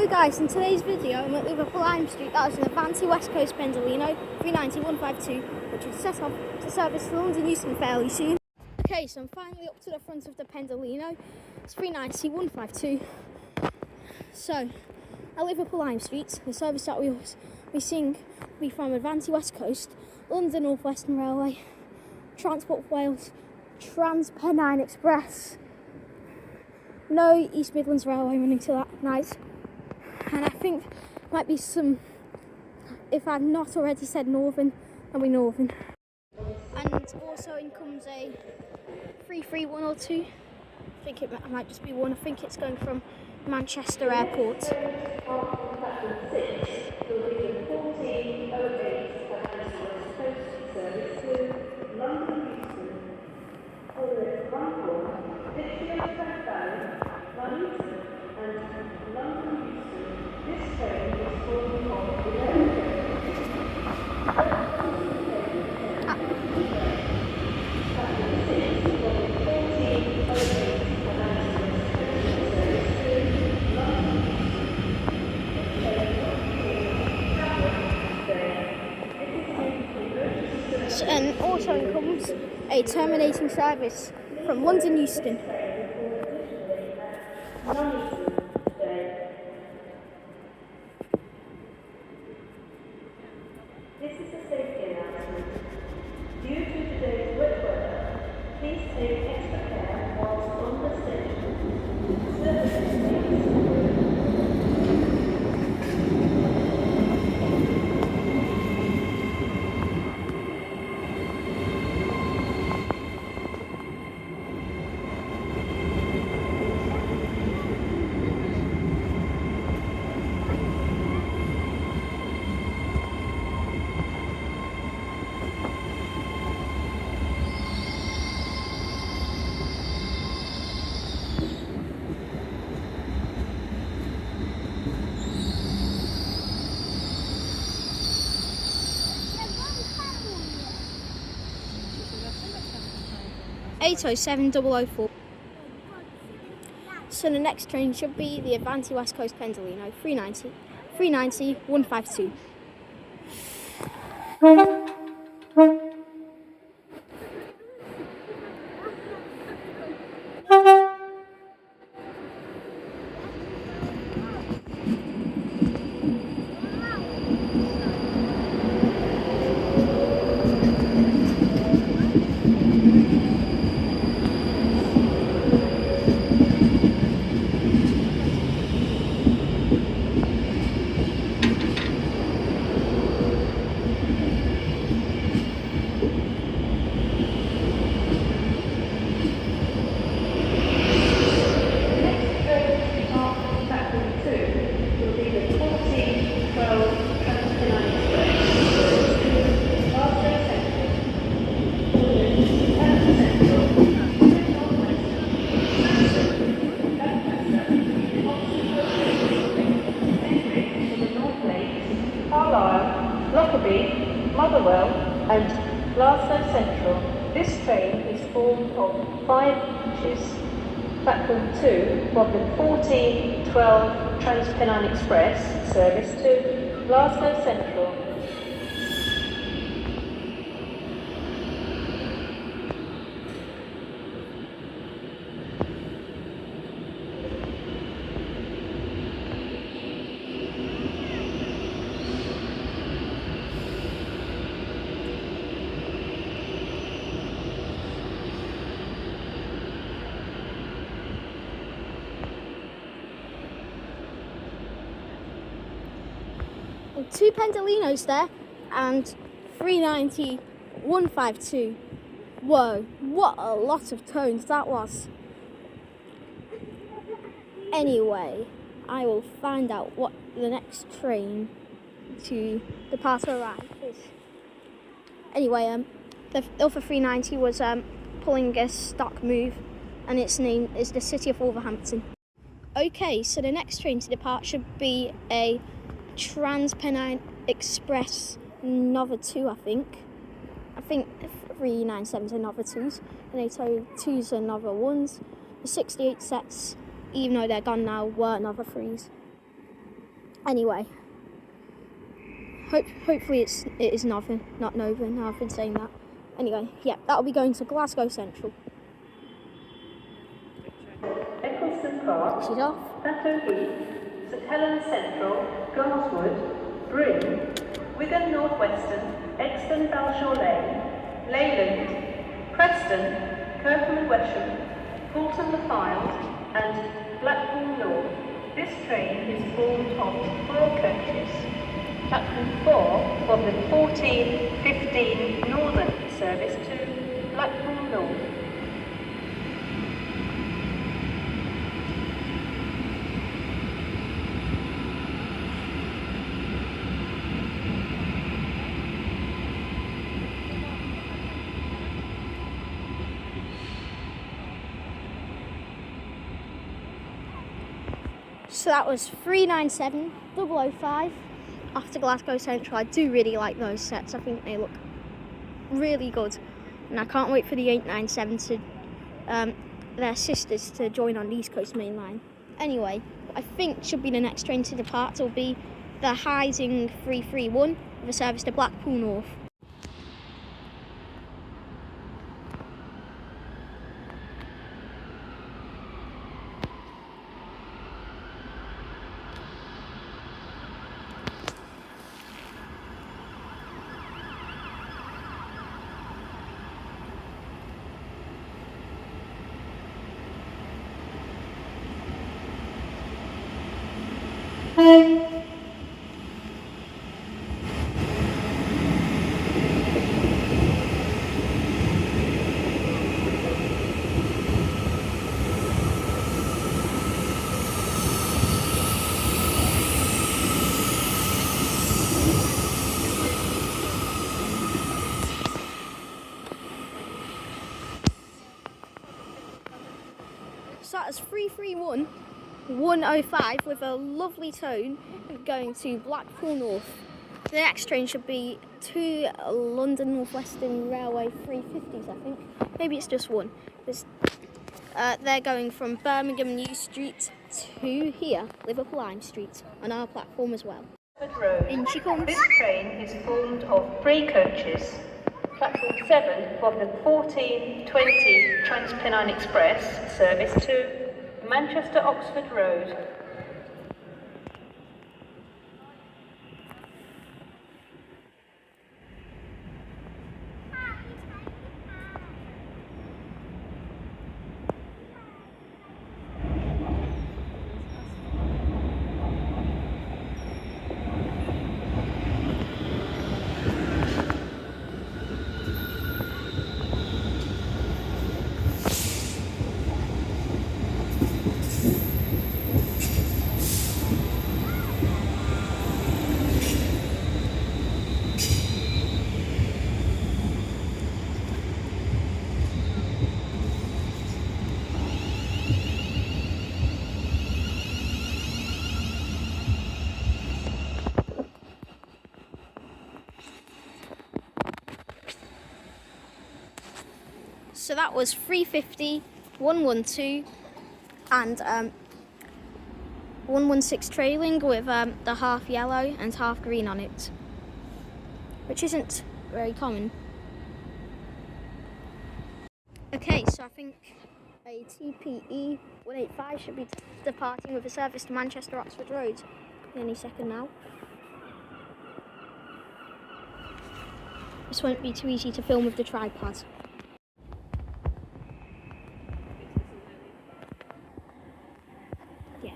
Hello guys, in today's video I'm at Liverpool Lime Street. That was an Avanti West Coast Pendolino 390-152, which is set off to service to London Euston fairly soon. Okay, so I'm finally up to the front of the Pendolino. It's 390-152. So, at Liverpool Lime Street, the service that we sing will be from Avanti West Coast, London Northwestern Railway, Transport for Wales, TransPennine Express. No East Midlands Railway running to that night. And I think might be some, if I've not already said Northern, there'll be Northern. And also in comes a 33102. I think it might just be one. I think it's going from Manchester Airport. And also comes a terminating service from London Euston. This is a safety announcement. Due to today's wet weather, please take extra care whilst on the station. Services (807,004). So the next train should be the Avanti West Coast Pendolino 390-152. Motherwell and Glasgow Central. This train is formed of 5 coaches. Platform 2, problem 1412 TransPennine Express, service to Glasgow Central. And 2 Pendolinos there, and 390-152. Whoa, what a lot of tones that was. Anyway, I will find out what the next train to depart or arrive is. Anyway, the other 390 was pulling a stock move, and its name is the City of Wolverhampton. Okay, so the next train to depart should be a TransPennine Express Nova 2, I think 397s are Nova 2s, and 802s are Nova 1s. The 68 sets, even though they're gone now, were Nova 3s. Anyway, hopefully it is Northern, not Northern. I've been saying that. Anyway, yeah, that'll be going to Glasgow Central. Eccleston Park, She's off. Plateau Heath, St Helens Central, Glaswood, Bryn, Wigan Northwestern, Exton Balshaw Lane, Leyland, Preston, Kirkham and Wesham, Poulton the Files, and Blackpool North. This train is formed of 4 coaches. Platform 4 of the 14:15 Northern service to Blackpool North. So that was 397-005 after Glasgow Central. I do really like those sets. I think they look really good. And I can't wait for the 897 to, their sisters to join on the East Coast Mainline. Anyway, I think should be the next train to depart will be the Heising 331 with a service to Blackpool North. So that was 331-105 with a lovely tone going to Blackpool North. The next train should be 2 London Northwestern Railway 350s, I think. Maybe it's just one. They're going from Birmingham New Street to here, Liverpool Lime Street, on our platform as well. Road. In she comes. This train is formed of 3 coaches. Platform 7 of the 14:20 TransPennine Express service to Manchester Oxford Road. So that was 350, 112 and 116 trailing with the half yellow and half green on it, which isn't very common. Okay, so I think a TPE 185 should be departing with a service to Manchester Oxford Road any second now. This won't be too easy to film with the tripod. Yeah.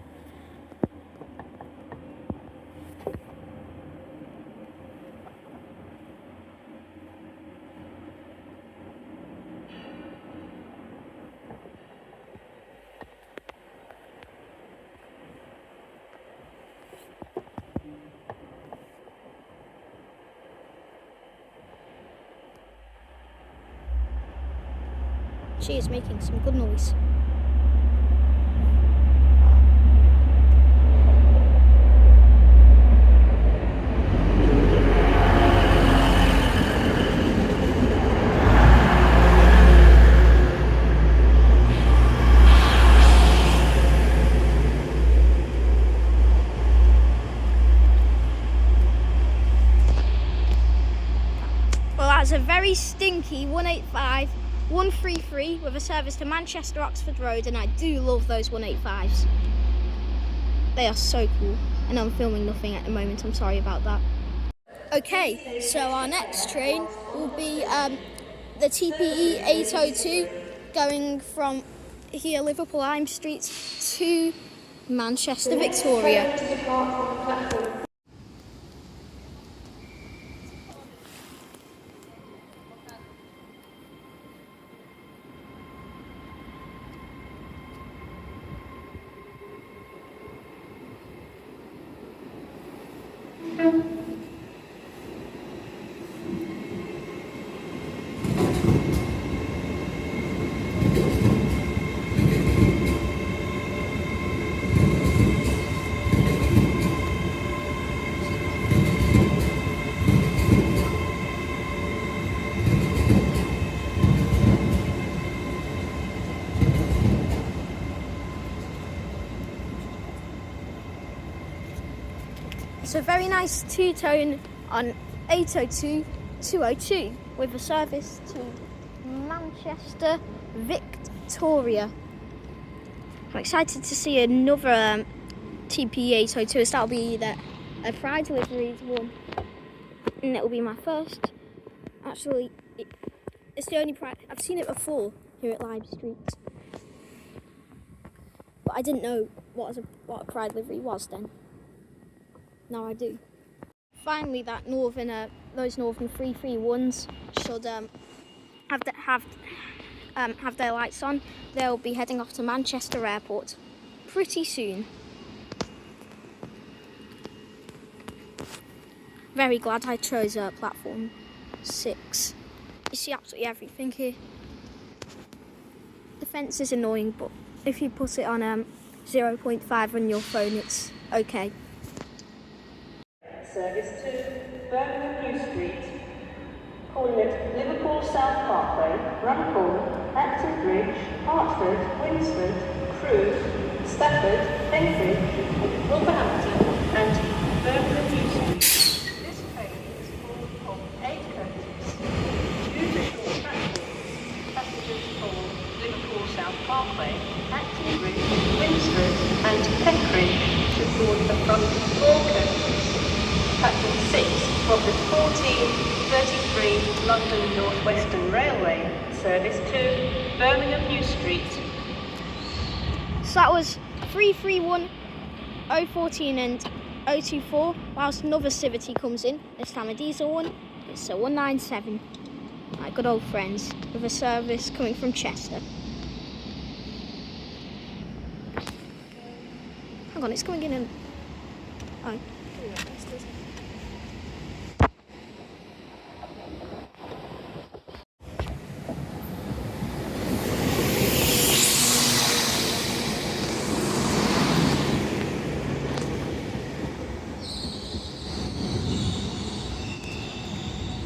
She is making some good noise. was a very stinky 185 133 with a service to Manchester Oxford Road, and I do love those 185s. They are so cool. And I'm filming nothing at the moment, I'm sorry about that. Okay, so our next train will be the TPE 802 going from here, Liverpool Lime Street, to Manchester, Victoria. It's a very nice two-tone on 802 202 with a service to Manchester, Victoria. I'm excited to see another TPE 802. That'll be a Pride Deliveries one, and it'll be my first. Actually, it's the only Pride. I've seen it before here at Lime Street, but I didn't know what a Pride Delivery was then. Now I do. Finally, those northern 331s should have their lights on. They'll be heading off to Manchester Airport pretty soon. Very glad I chose platform 6. You see absolutely everything here. The fence is annoying, but if you put it on 0.5 on your phone, it's okay. Service to Birmingham New Street, calling at Liverpool South Parkway, Runcorn, Acton Bridge, Hertford, Winsford, Crewe, Stafford, Enfield, Wolverhampton and Birmingham New Street. This train is full of 8 coaches due to short platforms. Passengers for Liverpool South Parkway, Acton Bridge, Winsford and Peckridge should board the front 4 coaches. Platform 6 of the 1433 London Northwestern Railway, service to Birmingham New Street. So that was 331, 014 and 024, whilst another Civity comes in, this time a diesel one. It's a 197, my good old friends, with a service coming from Chester. Hang on, it's coming in and... Oh.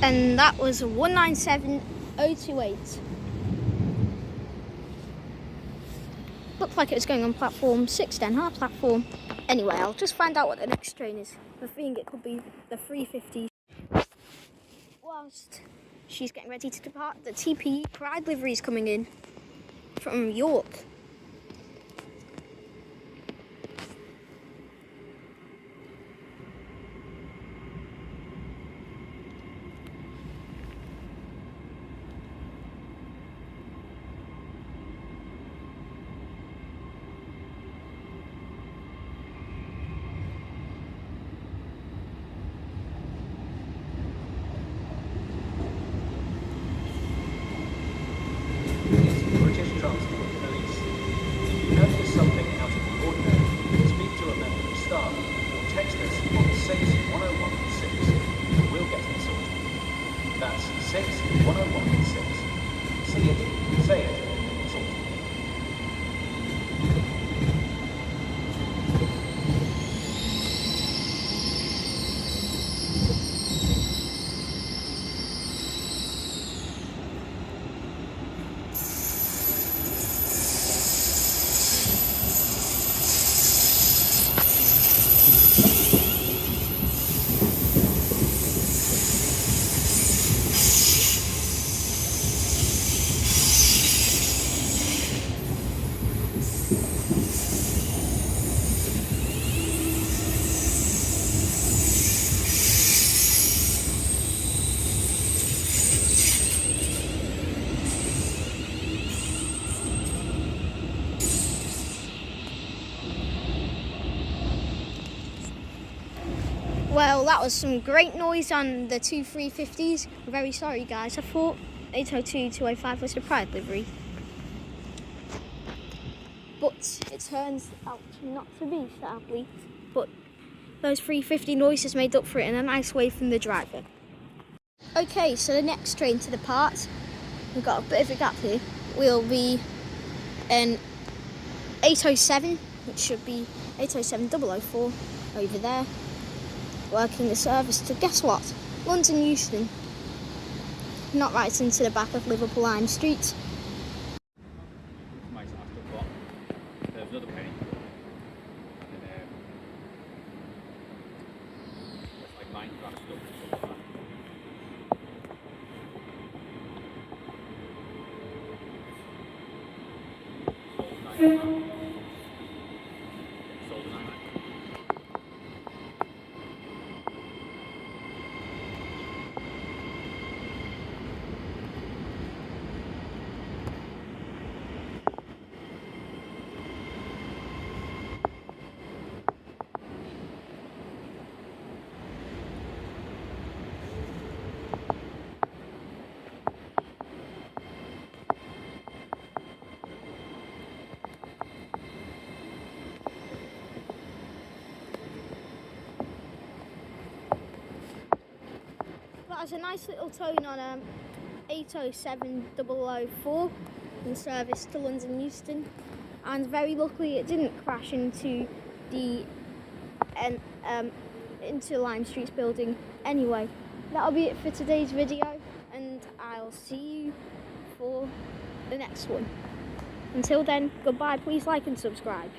And that was 197028. Looked like it was going on platform 6 then, our platform. Anyway, I'll just find out what the next train is. I think it could be the 350. Whilst she's getting ready to depart, the TPE Pride livery is coming in from York. British Transport Police. Well, that was some great noise on the two 350s. I'm very sorry, guys. I thought 802 205 was the pride livery. But it turns out not to be, sadly. But those 350 noises made up for it in a nice way from the driver. Okay, so the next train to depart, we've got a bit of a gap here, will be an 807, which should be 807 004 over there, working the service to, guess what, London Euston, not right into the back of Liverpool Lime Street. There's another penny. And it's like Minecraft stuff. Sold an iMac. That was a nice little tone on 807 004 in service to London Euston, and very luckily it didn't crash into the into Lime Street's building. Anyway, that'll be it for today's video, and I'll see you for the next one. Until then, goodbye. Please like and subscribe.